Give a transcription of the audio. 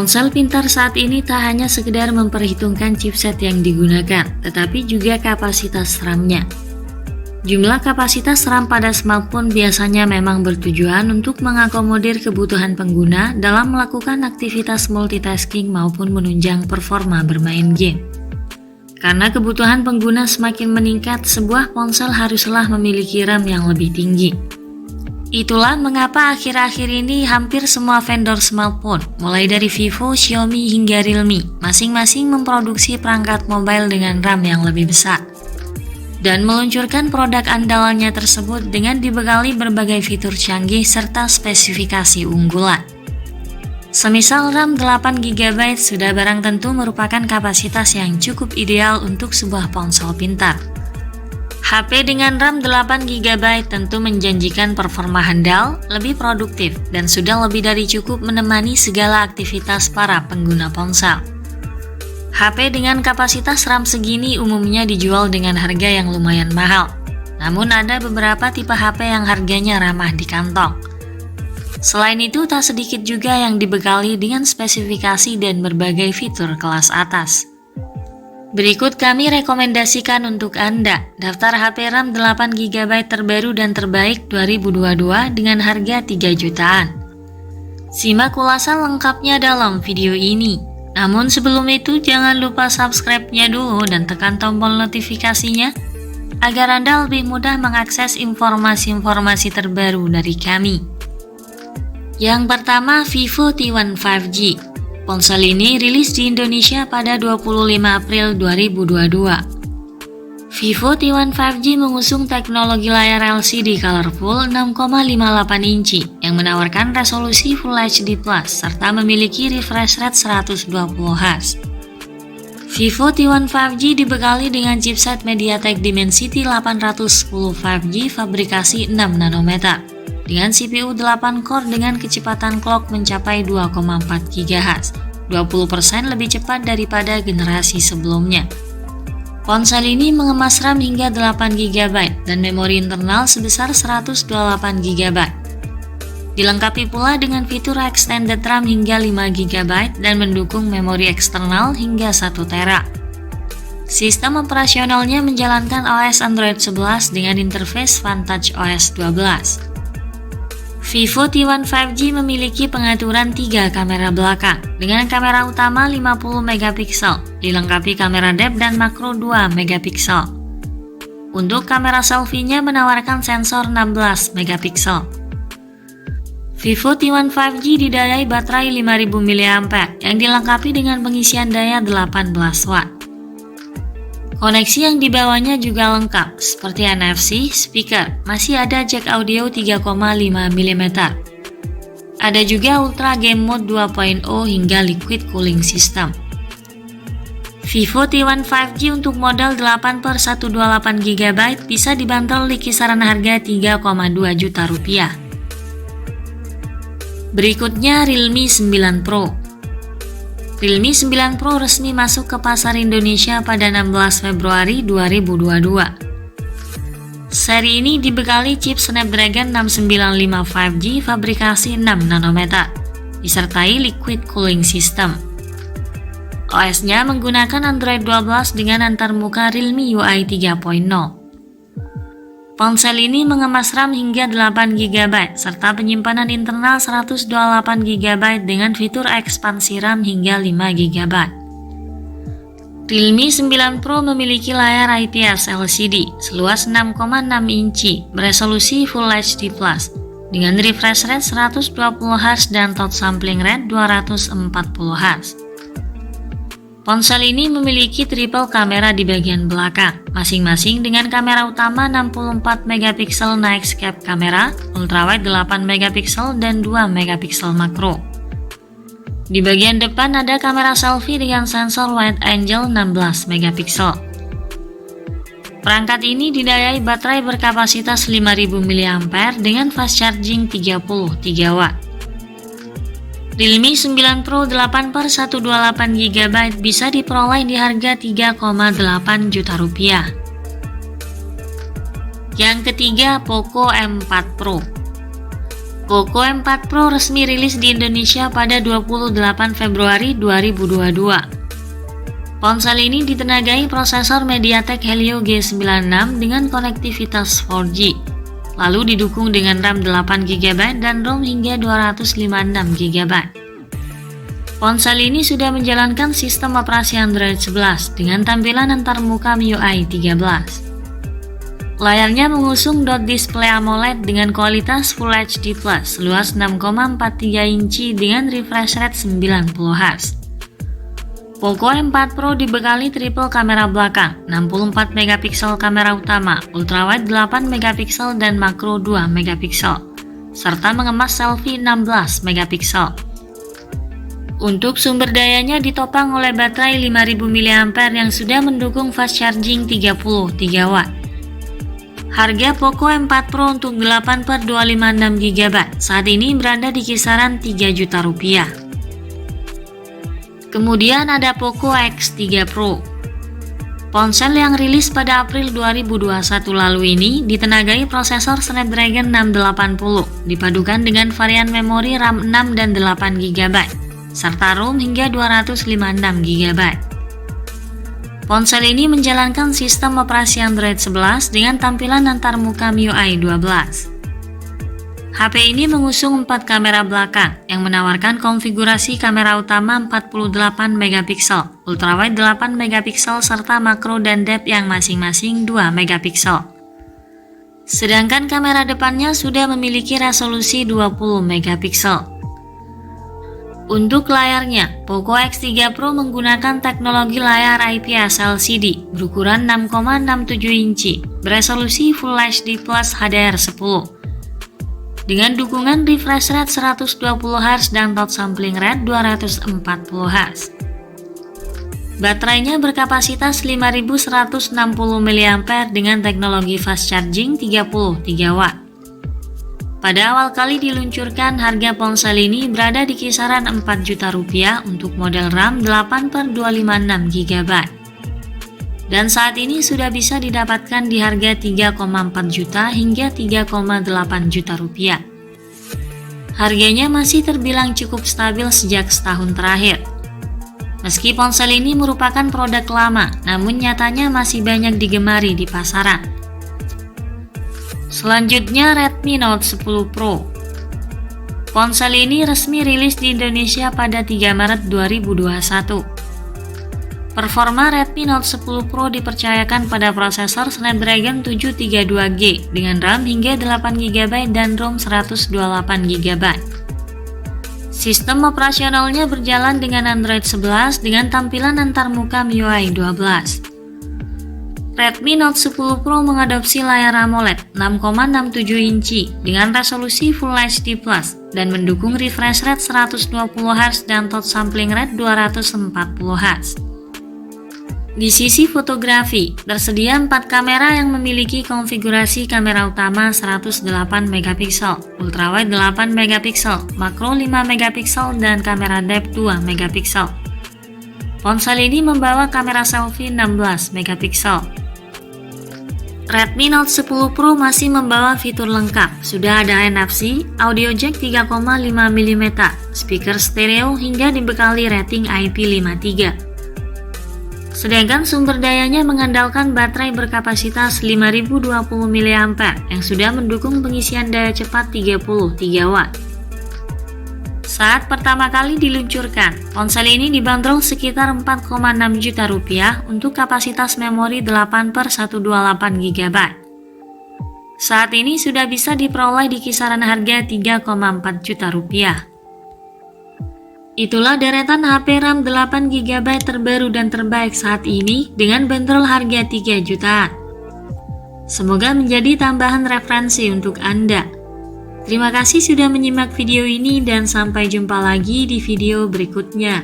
Ponsel pintar saat ini tak hanya sekedar memperhitungkan chipset yang digunakan, tetapi juga kapasitas RAM-nya. Jumlah kapasitas RAM pada smartphone biasanya memang bertujuan untuk mengakomodir kebutuhan pengguna dalam melakukan aktivitas multitasking maupun menunjang performa bermain game. Karena kebutuhan pengguna semakin meningkat, sebuah ponsel haruslah memiliki RAM yang lebih tinggi. Itulah mengapa akhir-akhir ini hampir semua vendor smartphone, mulai dari Vivo, Xiaomi hingga Realme, masing-masing memproduksi perangkat mobile dengan RAM yang lebih besar dan meluncurkan produk andalannya tersebut dengan dibekali berbagai fitur canggih serta spesifikasi unggulan. Semisal RAM 8GB sudah barang tentu merupakan kapasitas yang cukup ideal untuk sebuah ponsel pintar. HP dengan RAM 8GB tentu menjanjikan performa handal, lebih produktif, dan sudah lebih dari cukup menemani segala aktivitas para pengguna ponsel. HP dengan kapasitas RAM segini umumnya dijual dengan harga yang lumayan mahal, namun ada beberapa tipe HP yang harganya ramah di kantong. Selain itu, tak sedikit juga yang dibekali dengan spesifikasi dan berbagai fitur kelas atas. Berikut kami rekomendasikan untuk Anda daftar HP RAM 8GB terbaru dan terbaik 2022 dengan harga 3 jutaan. Simak ulasan lengkapnya dalam video ini. Namun sebelum itu jangan lupa subscribe-nya dulu dan tekan tombol notifikasinya agar Anda lebih mudah mengakses informasi-informasi terbaru dari kami. Yang pertama, Vivo T1 5G. Ponsel ini rilis di Indonesia pada 25 April 2022. Vivo T1 5G mengusung teknologi layar LCD colorful 6,58 inci yang menawarkan resolusi Full HD+, serta memiliki refresh rate 120Hz. Vivo T1 5G dibekali dengan chipset MediaTek Dimensity 810 5G fabrikasi 6 nanometer dengan CPU 8 core dengan kecepatan clock mencapai 2,4 GHz, 20% lebih cepat daripada generasi sebelumnya. Ponsel ini mengemas RAM hingga 8GB dan memori internal sebesar 128GB. Dilengkapi pula dengan fitur extended RAM hingga 5GB dan mendukung memori eksternal hingga 1TB. Sistem operasionalnya menjalankan OS Android 11 dengan interface Vantage OS 12. Vivo T1 5G memiliki pengaturan 3 kamera belakang dengan kamera utama 50MP, dilengkapi kamera depth dan makro 2MP. Untuk kamera selfie-nya menawarkan sensor 16MP. Vivo T1 5G didayai baterai 5000 mAh yang dilengkapi dengan pengisian daya 18W. Koneksi yang dibawanya juga lengkap, seperti NFC, speaker, masih ada jack audio 3,5mm. Ada juga Ultra Game Mode 2.0 hingga Liquid Cooling System. Vivo T1 5G untuk model 8/128GB bisa dibanderol di kisaran harga 3,2 juta rupiah. Berikutnya Realme 9 Pro. Realme 9 Pro resmi masuk ke pasar Indonesia pada 16 Februari 2022. Seri ini dibekali chip Snapdragon 695 5G fabrikasi 6 nanometer, disertai Liquid Cooling System. OS-nya menggunakan Android 12 dengan antarmuka Realme UI 3.0. Ponsel ini mengemas RAM hingga 8GB serta penyimpanan internal 128GB dengan fitur ekspansi RAM hingga 5GB. Realme 9 Pro memiliki layar IPS LCD seluas 6,6 inci beresolusi Full HD+ dengan refresh rate 120Hz dan touch sampling rate 240Hz. Ponsel ini memiliki triple kamera di bagian belakang, masing-masing dengan kamera utama 64MP night scape kamera, ultrawide 8MP dan 2MP makro. Di bagian depan ada kamera selfie dengan sensor wide angle 16MP. Perangkat ini didayai baterai berkapasitas 5000 mAh dengan fast charging 33W. Realme 9 Pro 8/128GB bisa diperoleh di harga 3,8 juta rupiah. Yang ketiga, Poco M4 Pro. Poco M4 Pro resmi rilis di Indonesia pada 28 Februari 2022. Ponsel ini ditenagai prosesor MediaTek Helio G96 dengan konektivitas 4G, lalu didukung dengan RAM 8GB dan ROM hingga 256GB. Ponsel ini sudah menjalankan sistem operasi Android 11 dengan tampilan antarmuka MIUI 13. Layarnya mengusung dot display AMOLED dengan kualitas Full HD+, luas 6,43 inci dengan refresh rate 90Hz. Poco M4 Pro dibekali triple kamera belakang, 64 megapiksel kamera utama, ultrawide 8 megapiksel dan makro 2 megapiksel, serta mengemas selfie 16 megapiksel. Untuk sumber dayanya ditopang oleh baterai 5000 mAh yang sudah mendukung fast charging 33 watt. Harga Poco M4 Pro untuk 8/256GB saat ini berada di kisaran 3 juta rupiah. Kemudian ada Poco X3 Pro. Ponsel yang rilis pada April 2021 lalu ini ditenagai prosesor Snapdragon 680 dipadukan dengan varian memori RAM 6 dan 8GB serta ROM hingga 256GB. Ponsel ini menjalankan sistem operasi Android 11 dengan tampilan antarmuka MIUI 12. HP ini mengusung 4 kamera belakang yang menawarkan konfigurasi kamera utama 48 megapiksel, ultrawide 8 megapiksel serta makro dan depth yang masing-masing 2 megapiksel. Sedangkan kamera depannya sudah memiliki resolusi 20 megapiksel. Untuk layarnya, Poco X3 Pro menggunakan teknologi layar IPS LCD berukuran 6,67 inci, beresolusi Full HD Plus HDR10, dengan dukungan refresh rate 120Hz dan touch sampling rate 240Hz. Baterainya berkapasitas 5160 mAh dengan teknologi fast charging 33 watt. Pada awal kali diluncurkan, harga ponsel ini berada di kisaran 4 juta rupiah untuk model RAM 8/256GB. Dan saat ini sudah bisa didapatkan di harga 3,4 juta hingga 3,8 juta rupiah. Harganya masih terbilang cukup stabil sejak setahun terakhir. Meski ponsel ini merupakan produk lama, namun nyatanya masih banyak digemari di pasaran. Selanjutnya Redmi Note 10 Pro. Ponsel ini resmi rilis di Indonesia pada 3 Maret 2021. Performa Redmi Note 10 Pro dipercayakan pada prosesor Snapdragon 732G dengan RAM hingga 8GB dan ROM 128GB. Sistem operasionalnya berjalan dengan Android 11 dengan tampilan antarmuka MIUI 12. Redmi Note 10 Pro mengadopsi layar AMOLED 6,67 inci dengan resolusi Full HD Plus dan mendukung refresh rate 120Hz dan touch sampling rate 240Hz. Di sisi fotografi, tersedia 4 kamera yang memiliki konfigurasi kamera utama 108 megapiksel, ultrawide 8 megapiksel, makro 5 megapiksel dan kamera depth 2 megapiksel. Ponsel ini membawa kamera selfie 16 megapiksel. Redmi Note 10 Pro masih membawa fitur lengkap, sudah ada NFC, audio jack 3,5mm, speaker stereo hingga dibekali rating IP53. Sedangkan sumber dayanya mengandalkan baterai berkapasitas 5020 mAh yang sudah mendukung pengisian daya cepat 33 watt. Saat pertama kali diluncurkan, ponsel ini dibanderol sekitar 4,6 juta rupiah untuk kapasitas memori 8/128GB. Saat ini sudah bisa diperoleh di kisaran harga 3,4 juta rupiah. Itulah deretan HP RAM 8GB terbaru dan terbaik saat ini dengan bandrol harga 3 jutaan. Semoga menjadi tambahan referensi untuk Anda. Terima kasih sudah menyimak video ini dan sampai jumpa lagi di video berikutnya.